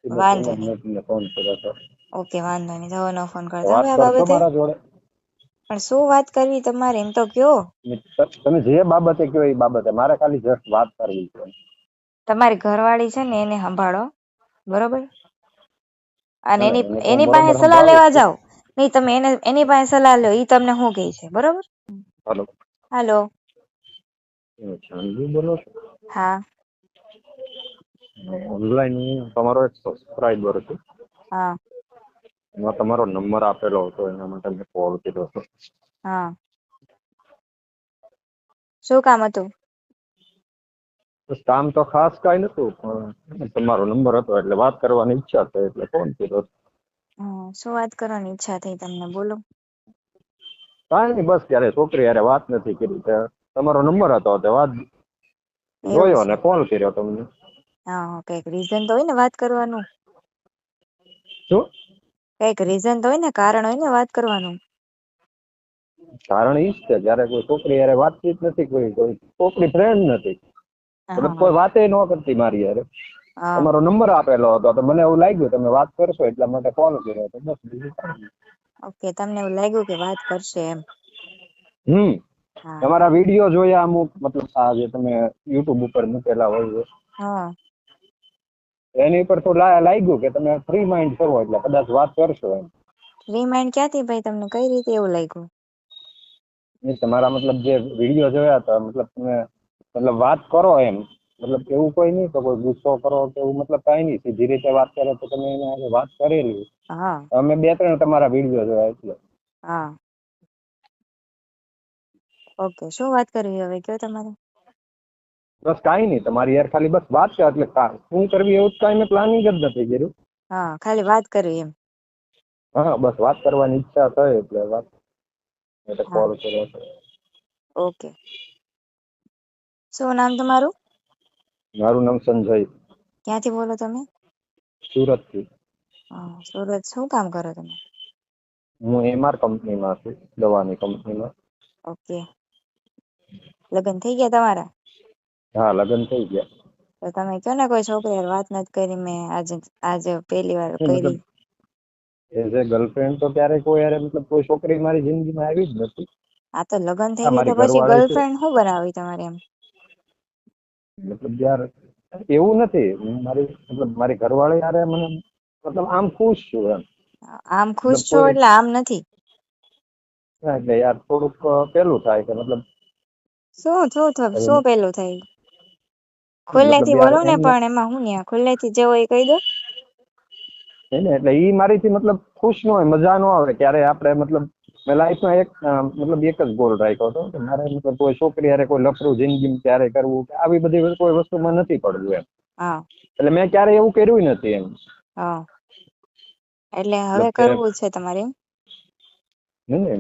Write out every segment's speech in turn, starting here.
એટલે વાંધો એમ જ નહીં. મેં તમને ફોન કર્યો હતો. ઓકે, વાંધો નહીં. હવે નો ફોન કરતા વાત હવે આ કરશો બાબતે. મારા જોડે? પણ શું વાત કરવી તમારે એમ તો કયો. તમે જે બાબતે કહો એ બાબતે મારે ખાલી જસ્ટ વાત કરવી છે. તમારી ઘરવાળી છે ને એને સંભાળો, બરોબર? અને અને એની એને તો હું એની પાસે બરોબર સલાહ સંભાળું જ લેવા છું. જાઓ. નહીં, તમે એની પાસે સલાહ લો, ઈ તમને શું કહે છે, બરોબર? હાલો, હાલો. જાનવી બોલો છો? હા. ઓનલાઈન હું તમારો એક સબસ્ક્રાઇબર છું. હા. એમાં તમારો નંબર આપેલો હતો, એના માટે મેં કોલ કર્યો હતો. હા. શું કામ હતું? બસ કામ તો ખાસ કાંઈ નતું, પણ તમારો નંબર હતો એટલે વાત કરવાની ઈચ્છા થઈ એટલે ફોન કર્યો. શું વાત કરવાની ઈચ્છા થઈ તમને, બોલો. કાંઈ નહીં, બસ ત્યારે છોકરી હારે વાત નથી કરી, તમારો નંબર હતો તે વાત એવું જોયો છે. ને કોલ કર્યો તમને. હા, કઈક રીઝન તો હોય ને વાત કરવાનું. શું કઈક રીઝન તો હોય ને, કારણ હોય ને વાત કરવાનું. કારણ ઈ જ છે, જયારે કોઈ છોકરી હારે વાતચીત નથી, કોઈ છોકરી ફ્રેન્ડ નથી, મતલબ હા. કોઈ વાતે ન કરતી મારી હારે. હા. તમારો નંબર આપેલો હતો તો મને એવું લાગ્યું તમે વાત કરશો એટલા માટે કોલ કર્યો હતો, બસ બીજું કાંઈ નહીં. ઓકે, તમને એવું લાગ્યું કે વાત કરશે એમ. હા. તમારા વિડીયો જોયા અમુક, મતલબ આ જે તમે યુટ્યુબ ઉપર મૂકેલા હોય છે, હા. એની ઉપર તો લાગ્યું કે તમે ફ્રી માઇન્ડ છો એટલે કદાચ વાત કરશો એમ. ફ્રી માઇન્ડ ક્યાંથી ભાઈ, તમને કઈ રીતે એવું લાગ્યું? તમારા મતલબ જે વિડીયો જોયા હતા, મતલબ તમે મતલબ વાત કરો એમ, મતલબ એવું કોઈ નહીં તો કોઈ ગુસ્સો કરો કે એવું, મતલબ કાંઈ નહીં, સીધી રીતે વાત કરે તો તમે એને હારે વાત કરેલી. હા. અમે 2-3 તમારા વિડીયો જોયા એટલે. હા. ઓકે, શું વાત કરવી હવે કયો તમારે? બસ કાંઈ નહીં, તમારી યાર ખાલી બસ વાત છે એટલે શું કરવી એવું જ કાંઈ મેં પ્લાનિંગ જ નથી કર્યું. હા, ખાલી વાત કરવી એમ. હા, બસ વાત કરવાની ઈચ્છા થઈ એટલે વાત એટલે હા. કોલ કર્યો છે. ઓકે. શું નામ તમારું? મારું નામ સંજય. ક્યાંથી બોલો તમે? સુરતથી. સુરત. શું કામ કરો તમે? હું એમઆર કંપનીમાં છું, દવાની કંપનીમાં. ઓકે. લગ્ન થઈ ગયા તમારા? હા, લગ્ન થઈ ગયા. તો તમે કયો ને, કોઈ છોકરી હારે વાત નથી કરી, મેં આજે પહેલી વાર મતલબ કરી. એઝ એ ગર્લફ્રેન્ડ તો ક્યારે કોઈ યાર મતલબ કોઈ છોકરી મારી જિંદગીમાં આવી જ નથી. આ તો લગ્ન થઈ હા, ગયું તો મારી પછી ઘરવાળી છે, ગર્લફ્રેન્ડ શું બનાવી તમારે એમ? મતલબ યાર એવું નથી, મારી મતલબ મારી ઘરવાળી યારે મને મતલબ આમ ખુશ છું એમ. આમ ખુશ મતલબ છો કોઈ એટલે આમ નથી. એટલે યાર થોડુંક પેલું થાય કે મતલબ શું પેલું થાય? મતલબ ખુલ્લેથી યાર બોલો ને, એમને પણ એમાં હું ન્યા ખુલ્લેથી જે હોય એ કહી દો. એને એટલે ઈ મારીથી મતલબ ખુશ ન હોય, મજા ન આવે ક્યારે આપણે મતલબ મેં લાઈફમાં મતલબ એક જ ગોલ રાખ્યો હતો કે મારે મતલબ કોઈ છોકરી હારે કોઈ લફરું જિંદગીમાં ક્યારે કરવું કે આવી બધી કોઈ વસ્તુમાં નથી પડવું એમ. હા. એટલે મેં ક્યારે એવું કર્યું નથી એમ. હા. એટલે હવે મતલબ કે કરવું છે તમારે એમ?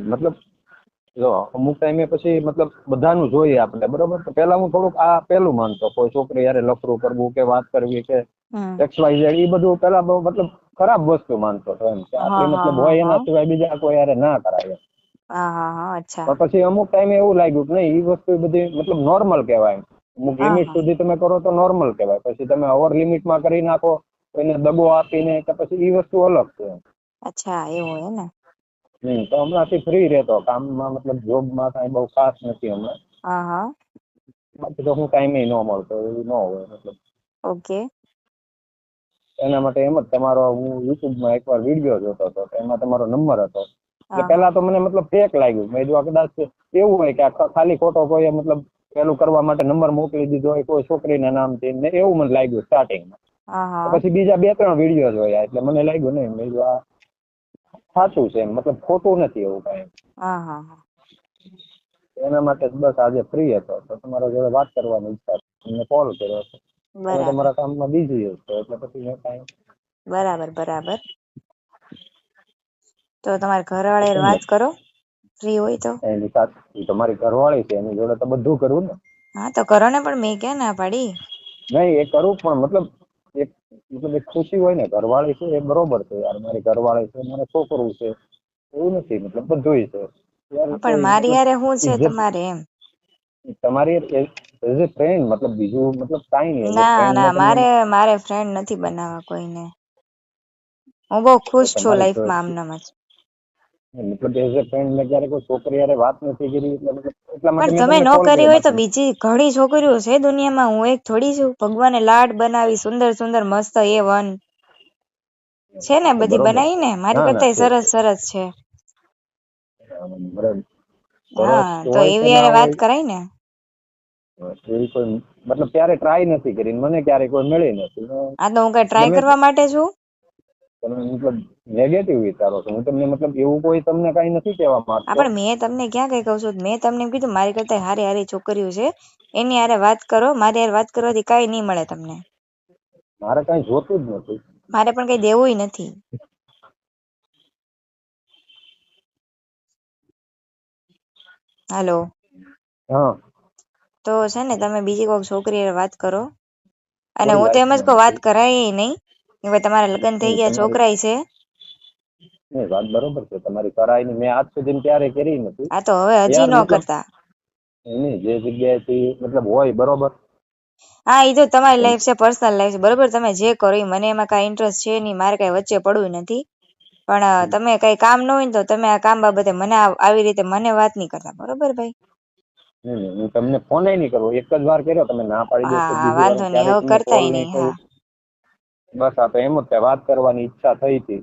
મતલબ જો અમુક ટાઈમે પછી મતલબ બધાનું જોઈએ આપણે, બરોબર? તો પેલા હું થોડુંક આ પેલું માનતો, કોઈ છોકરી યારે લફરું કરવું કે વાત કરવી કે હમ. XYZ એ બધું પેલા બહુ મતલબ ખરાબ વસ્તુ માનતો હતો એમ, કે હા આપણી હા મતલબ હા હોય હા એના સિવાય બીજા કોઈ યારે ના કરાય. હા હા હા. અચ્છા. પણ પછી અમુક ટાઈમે એવું લાગ્યું કે નહીં, એ વસ્તુ બધી મતલબ નોર્મલ કહેવાય. અમુક હા લિમિટ હા. સુધી તમે કરો તો નોર્મલ કહેવાય, પછી તમે ઓવર લિમિટમાં કરી નાખો એને દગો આપીને કે પછી એ વસ્તુ અલગ છે. અચ્છા, એવું હોય ને? તો હમણાંથી ફ્રી રહેતો, કામમાં મતલબ જોબમાં કાંઈ બહુ ખાસ નથી હમણાં. હા હા. બાકી તો હું ટાઈમે ન મળતો, એવું ન હોય મતલબ. ઓકે. એના માટે એમ જ તમારો હું યુટ્યુબમાં એકવાર વિડીયો જોતો હતો, એમાં તમારો નંબર હતો. એટલે હા હા. પેલા તો મને મતલબ ફેક લાગ્યું, મેં જો કદાચ એવું હોય કે ખાલી ખોટો કોઈ મતલબ પેલું કરવા માટે નંબર મોકલી દીધો હોય કોઈ છોકરીના નામથી ને, એવું મને લાગ્યું સ્ટાર્ટિંગમાં. હા હા. પછી બીજા 2-3 વિડીયો જોયા એટલે મને લાગ્યું નહીં, મેં જો આ સાચું છે એમ, મતલબ ખોટું નથી એવું કાંઈ. હા હા હા. એના માટે બસ આજે ફ્રી હતો તો તમારા જોડે વાત કરવાની ઈચ્છા તમને કોલ કર્યો હતો. તમે બરાબર તમારા કામમાં બિઝી હશો એટલે પછી મેં કાંઈ બરાબર. બરાબર. તો તમારા ઘરવાળી હારે વાત કરો, ફ્રી હોય તો. એની સાથે ઈ તમારી ઘરવાળી છે, એની જોડે તો બધું કરવું ને. હા તો કરો ને, પણ મેં ક્યાં ના પાડી. નહીં એ કરું, પણ મતલબ એક ખુશી હોય ને, ઘરવાળી છે એ બરોબર છે યાર, મારી ઘરવાળી છે, મારે છોકરું છે, એવું નથી મતલબ બધુંય છે યાર. પણ કોઈ મારી મતલબ હારે શું છે ઇજ્જત તમારે એમ? તમારી એઝ એ ફ્રેન્ડ, મતલબ બીજું મતલબ કાંઈ નહીં, એઝ એ ના ફ્રેન્ડ ના, મેં તમને મારે ફ્રેન્ડ નથી બનાવવા કોઈને. હું બહુ તો ખુશ છું તમારે લાઈફમાં આમનામ જ. મતલબ એઝ અ ફ્રેન્ડ મેં ક્યારે કોઈ છોકરી હારે વાત નથી કરી એટલે મતલબ એટલા માટે પણ મેં તમે તમને ન કોલ કરી કર્યો. હોય તો બાકી બીજી ઘણી છોકરીઓ છે દુનિયામાં, હું એક થોડી છું. ભગવાને લાડ બનાવી સુંદર સુંદર મસ્ત A1 છે ને, તો બધી બરોબર બનાવી છે. ને, મારી ના ના કરતા છે સરસ સરસ છે. બરાબર. સરસ હા તો હોય કે એવી ના યારે વાત હોય કરાય ને. એવી કોઈ મતલબ ક્યારે ટ્રાય નથી કરી, મને ક્યારે કોઈ મળી નથી. આ તો હું કઈ ટ્રાય ગમે કરવા માટે છું. તમે મતલબ નેગેટિવ વિચારો છો. હું તમને મતલબ એવું કોઈ તમને કઈ નથી કહેવા માંગતો. પણ મેં તમને ક્યાં કઈ કહું છું? મેં તમને એમ કીધું મારી કરતા હારી હારી છોકરીઓ છે, એની હારે વાત કરો. મારી હારે વાત કરવાથી કઈ નહીં મળે તમને. મારે કઈ જોતું જ નથી. મારે પણ કઈ દેવું નથી. હાલો. હા. તો છે ને તમે બીજી કોઈક છોકરી હારે વાત કરો. અને કોઈ હું તો એમ જ લાઈફમાં કહું, વાત નથી. કરાય નહીં કે ભાઈ તમારા લગ્ન થઈ ગયા, તમારી છોકરાય છે. વાત બરોબર છે તમારી. કરાય ની મેં આજ સુધી ક્યારે કરી નથી આ તો હવે હજી યાર. ન મતલબ કરતા. એની જે જગ્યાએથી મતલબ હોય બરોબર. હા, એ તો તમારી લાઈફ છે, પર્સનલ લાઈફ છે, બરોબર. તમે જે કરો એ, મને એમાં કઈ ઇન્ટરેસ્ટ છે નહીં, મારે કઈ વચ્ચે પડવું નથી. પણ તમે કઈ કામ ન હોય ને તો તમે આ કામ બાબતે મને આવી રીતે મને વાત નહીં કરતા, બરોબર ભાઈ? હું તમને ફોન નહીં કરું. એક જ વાર કર્યો, તમે ના પાડી દો હા તો હા, બીજી વાર વાંધો નહીં, ક્યારેય હવે તમને કોલ કરતાય નહીં નહીં. કરું. હા બસ આ તો એમ જ વાત કરવાની ઈચ્છા થઈ હતી,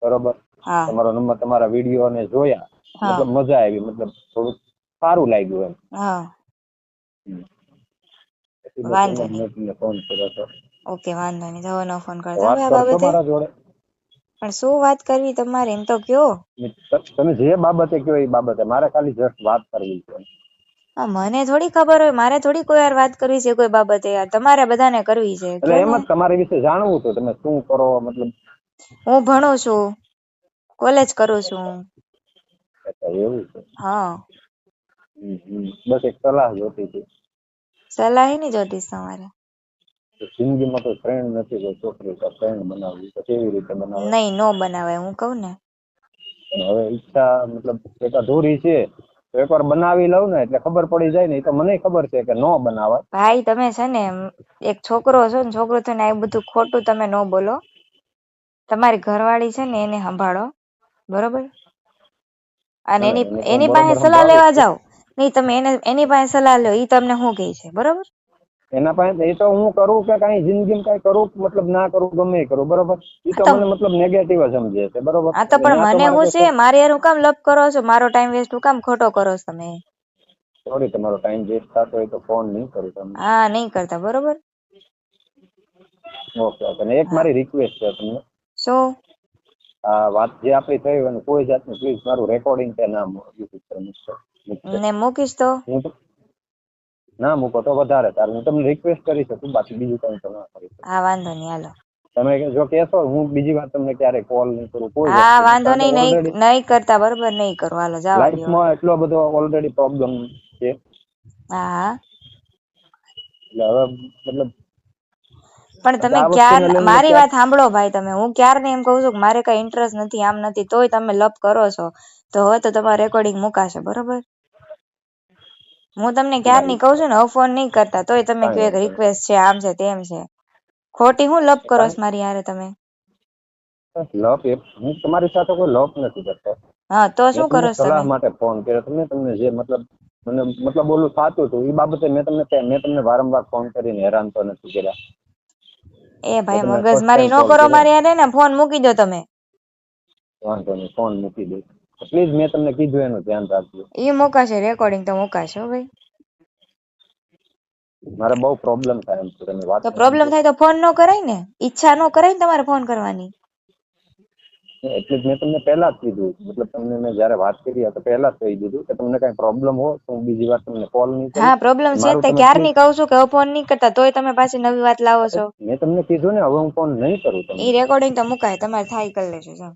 બરોબર. હા તમારો નંબર, તમારા વિડીયો ને જોયા, હા મતલબ મજા આવી, મતલબ થોડુંક સારું લાગ્યું એમ. હા, એટલે બસ એમ વાંધો જ નહીં. મેં તમને ફોન કર્યો હતો. ઓકે, વાંધો નહીં. હવે નો ફોન તો કરતા વાત હવે આ કરશો બાબતે. મારા જોડે. પણ શું વાત કરવી તમારે, એમ તો કયો. તમે જે બાબતે કયો એ બાબતે મારે ખાલી જસ્ટ વાત કરવી છે. મને થોડી ખબર હોય, મારે થોડી કોઈ યાર વાત કરવી છે કોઈ બાબતે. યાર તમારે બધાને કરવી છે, એટલે કયો એમ ને. જ તમારી વિશે જાણવું હતું, તમે શું કરો મતલબ. હું ભણું છું, કોલેજ કરું છું. એવું છે. હા. બસ એક સલાહ જોતી હતી. સલાહ નહીં જોતીશ તમારે. જિંદગીમાં કોઈ ફ્રેન્ડ નથી, કોઈ છોકરી તો ફ્રેન્ડ બનાવવી તો કેવી રીતે બનાવે. નહીં, નો બનાવાય, હું કહું ને. હવે ઈચ્છા મતલબ એક અધૂરી છે, તો એકવાર બનાવી લઉં ને એટલે ખબર પડી જાય ને. એ તો મને ખબર છે કે નો બનાવાય. ભાઈ તમે છે ને એક છોકરો છો ને, છોકરો થઈને આ બધું ખોટું તમે ન બોલો. તમારી ઘરવાળી છે ને એને સંભાળો, બરોબર. અને એને એની એને તો હું એની પાસે બરોબર સલાહ સંભાળું જ લેવા છું. જાઓ. નહીં, તમે એની પાસે સલાહ લો, એ તમને શું કહે છે, બરોબર. એના પાસે એ તો હું કરું કે કઈ જિંદગીમાં કઈ કરું મતલબ ના કરું, ગમે એ કરું, બરોબર. એ તો મને મતલબ નેગેટિવ જ સમજે છે, બરોબર. આ તો એટલે પણ ત્યાં તો મને મારે શું છે, કોઈ મારે યાર હું કામ લપ કરો છો, મારો ટાઈમ વેસ્ટ હું કામ ખોટો કરો છો તમે. સોરી, તમારો ટાઈમ વેસ્ટ થતો હોય તો ફોન નહીં કરું તમને. હા, નહીં કરતા, બરોબર. Okay okay. ને એક હા, મારી રિક્વેસ્ટ છે તમને. શું? આ વાત જે આપણી થઈ અને કોઈ જાતનું પ્લીઝ મારું રેકોર્ડિંગ કે ના યુટ્યુબ પર મૂકશો. ને મૂકીશ તો. હું ના મૂકો તો વધારે સારું. હું તમને રિક્વેસ્ટ કરી શકું, બાકી બીજું કંઈ તો ના કરી શકું. હા, વાંધો નહીં, હાલો. તમે જો કહેશો હું બીજી વાર તમને ક્યારે કોલ નહીં કરું, કોઈ હા, વસ્તુ નહીં. વાંધો કારણ કે નહીં, નહીં ઓલરેડી નહીં કરતા, બરોબર. નહીં કરો, હાલો, જવા દ્યો. લાઈફમાં એટલો બધો ઓલરેડી પ્રોબ્લેમ છે. હા હા. એટલે હવે મતલબ પણ તમે આ વસ્તુને ક્યાર લઈને મારી ક્યાંક વાત સાંભળો ભાઈ, તમે. હું ક્યારને એમ કહું છું કે મારે કઈ ઇન્ટરેસ્ટ નથી, આમ નથી, તોય તમે લપ કરો છો. તો હવે તો તમારું રેકોર્ડિંગ મુકાશે, બરોબર. હું તમને ક્યારની કહું છું ને, હવે ફોન નહીં કરતા, તોય તમે કાંઈ કયો એક વાંધો રિક્વેસ્ટ છે, આમ છે, તેમ છે. ખોટી હું લપ કરો છો નહીં. મારી હારે તમે. લપ હું તમારી સાથે કોઈ લપ નથી કરતો. હા, તો મેં શું તમને કરો છો સલાહ તમે? માટે ફોન કર્યો. તમને જે મતલબ મને મતલબ ઓલું થતું હતું એ બાબતે મેં તમને વારંવાર ફોન કરીને હેરાન તો નથી કર્યા. એ મેં ભાઈ તમને મગજ ફર્સ્ટ મારી ટાઈમ ન કોલ કરો કર્યો ને. મારી હારે ને, ફોન મૂકી દો તમે. વાંધો નહીં, ફોન મૂકી દઈશ. પ્લીઝ મેં તમને કીધું એનું ધ્યાન રાખજો. એ મુકાશે, રેકોર્ડિંગ તો મુકાશે, હો ભાઈ. મારે બહુ પ્રોબ્લેમ થાય એમ છે, તમે વાત તો પ્રોબ્લેમ સમજો. થાય તો ફોન ન કરાય ને, ઈચ્છા ન કરાય ને તમારે ફોન કરવાની. એટલે જ મેં તમને પહેલા જ કીધું, મતલબ તમને મેં જયારે વાત કરી તો પહેલા જ કહી દીધું કે તમને કઈ પ્રોબ્લેમ હોય તો હું બીજી વાર તમને કોલ નહીં કરું. હા, પ્રોબ્લેમ છે મારું તે તમે પ્લીઝ, ક્યારની કહું છું કે હવે ફોન નહીં કરતા, તોય તમે પાછી નવી વાત લાવો છો. મેં તમને કીધું ને હવે હું ફોન નહીં કરું એ તમને. રેકોર્ડિંગ તો મુકાય, તમારે થાય કરી લેજો.